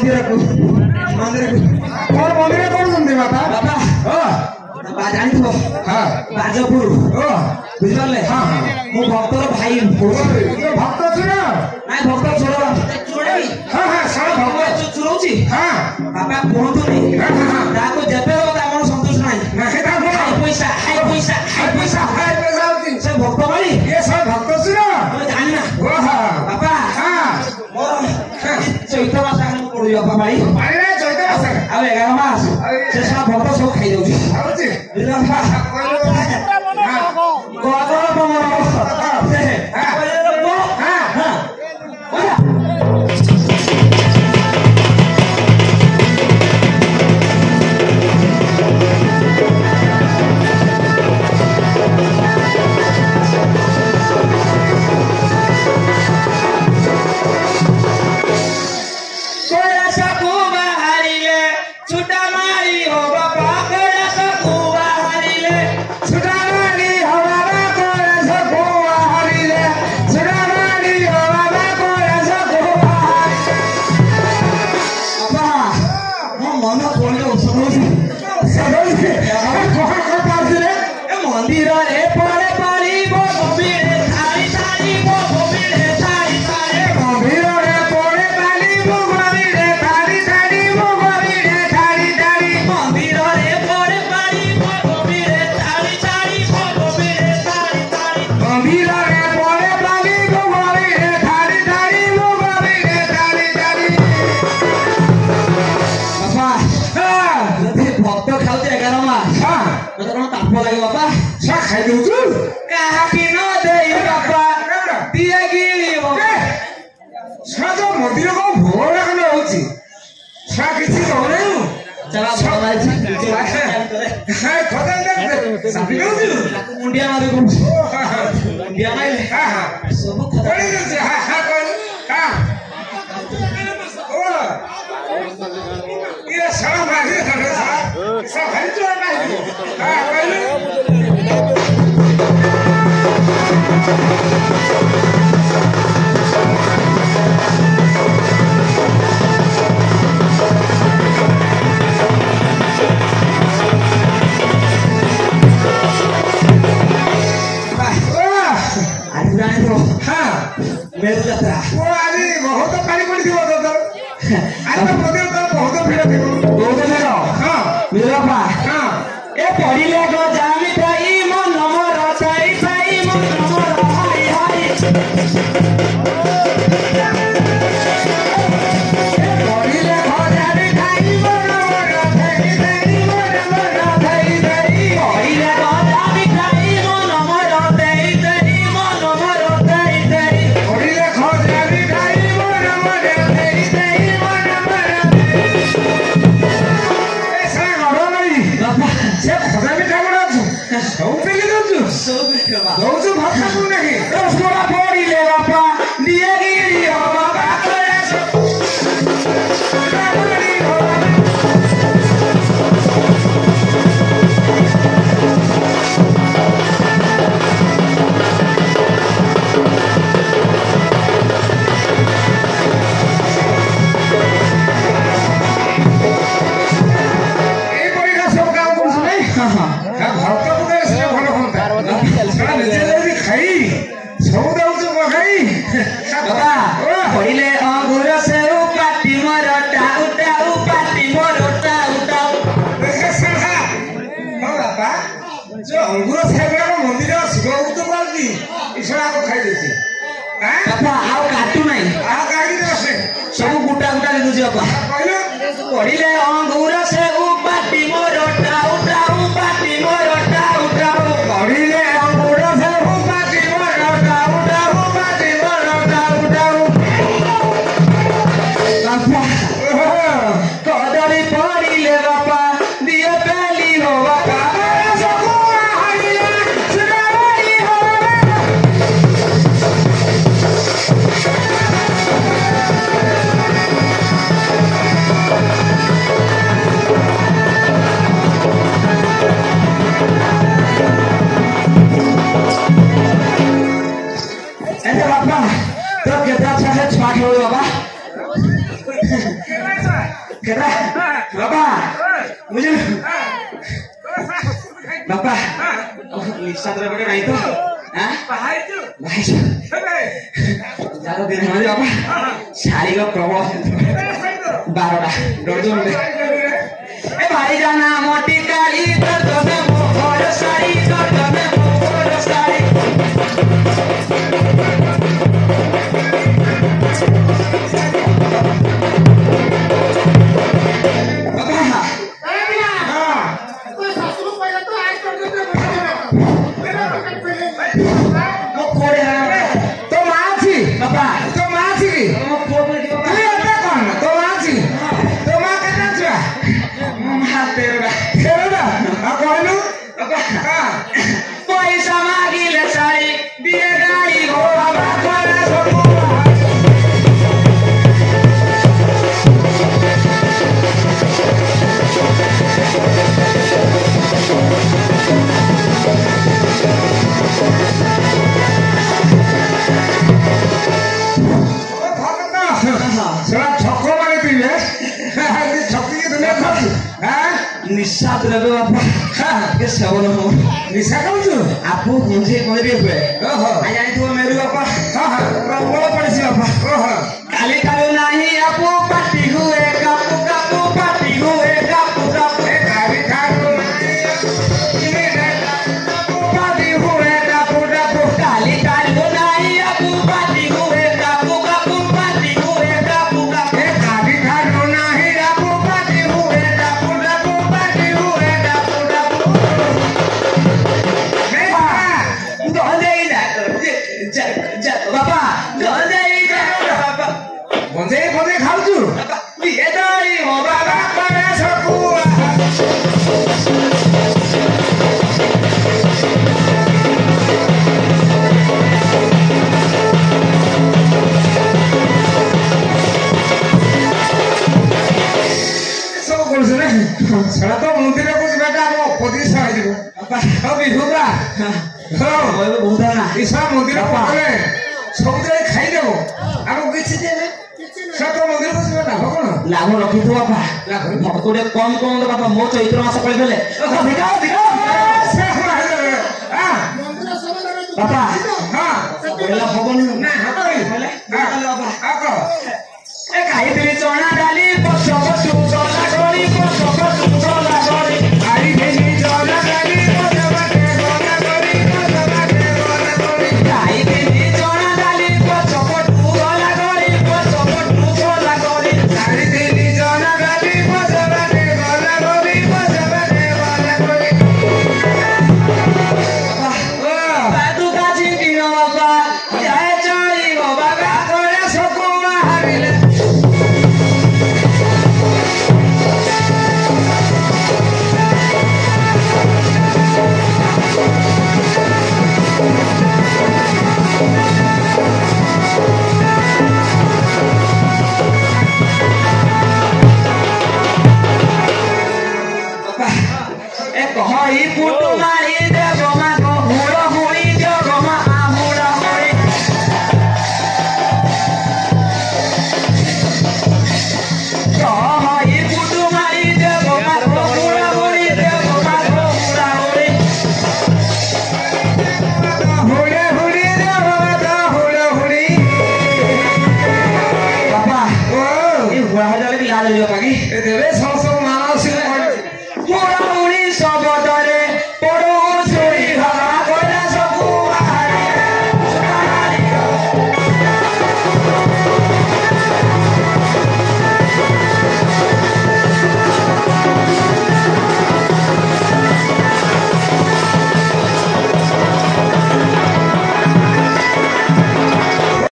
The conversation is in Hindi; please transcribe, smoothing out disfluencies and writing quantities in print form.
मंदिर को कौन मंदिर कौन सुनते बाबा बाबा जानी तो हाँ राजपुर बुझले हाँ मो भक्तर भाई भक्त छोड़ा नहीं भक्त छोड़ा हाँ हाँ सारा भक्त चुरौची हाँ बाबा कहतु नहीं ताको जेते हो ता मन संतोष नहीं ना हेता हाई पैसा होती से भक्त भाई ये सब भक्त छोड़ा मैं जानी ना ओहा बाबा हाँ मोर चैत्र मास आने पड़ो बाबा भाई अरे रे चैत्र मास अब 11 मास से सब भक्त सब खाई दउची आउची बिना मुंडिया मारे को मुंडिया मारे हां सब खबर दे हां हां कोन हां ओ ये सारा मारे सब हल जो मारे हां पहले मेरे यात्रा वो आदि बहुत पानी पड़ी थी वो तो आज तो मोदी तो बहुत भीड़ थी बहुत भीड़ हां मेरा बा हां ए पड़ी ले गो जामी थाई मन मोर थाई थाई मन मोर हाय हाय ए पड़ी ले गो जामी थाई मन मोर थाई थाई मन मोर थाई थाई पड़ी ले गो जामी थाई मन मोर थाई थाई मन मोर थाई थाई पढ़िले अंगूर से उपाटी मोर टाउ टाउ पाटी मोर टाउ टाउ पढ़िले अंगूर से उपाटी मोर टाउ टाउ पाटी मोर टाउ टाउ कदरी पढ़िले बापा दिए बेली हो बापा केटा बाबा मुझे बाबा निशा द्रव्य नहीं तो भाई ज्यादा दिन हमारे बाबा शाड़ी का प्रभाव 12टा डर ए भाई जाना मोटी काली दर्द में मोर साड़ी दर्द में मोर साड़ी पैसा मागिले साड़ी बिहे गाड़ी घोड़ा बाखरा निशा द्रव्य बापा के सेवन हो निशा कहू आपू मुझे कोई हुए ओहो आ जाई तो मेरू बापा हां प्रबल पड़सी बापा ओहो काली काली नाही आपू पाटी हुए कापू कापू पाटी हुए कापू कापू काली काली पाटी हुए कापू कापू काली काली नाही आपू पाटी हुए कापू कापू पाटी हुए कापू कापू काली काली नाही आपू पाटी हुए कापू कापू पाटी हुए कापू कापू बाबा गंजे गंजे खाऊ बिहे दाई हो बाबा करे सकुआ सब करछ रे छड़ा तो मंदिर को बेटा हम पदी साइ दिबो बाबा अबि होगा हां ओए बुंदा ना ईसा मंदिर को गले सब जे खाइ देबो आरो किछि देले सब मंदिर को बेटा हो कोन लाभ रखि तो बाबा लाभ मकोडे कम कम दे बाबा मो चैत्र मास पळे देले दिखाओ दिखाओ हां मंदिर सब बाबा हां बोला भगवान ना हटई बोले बाबा आको ए खाइ देली चना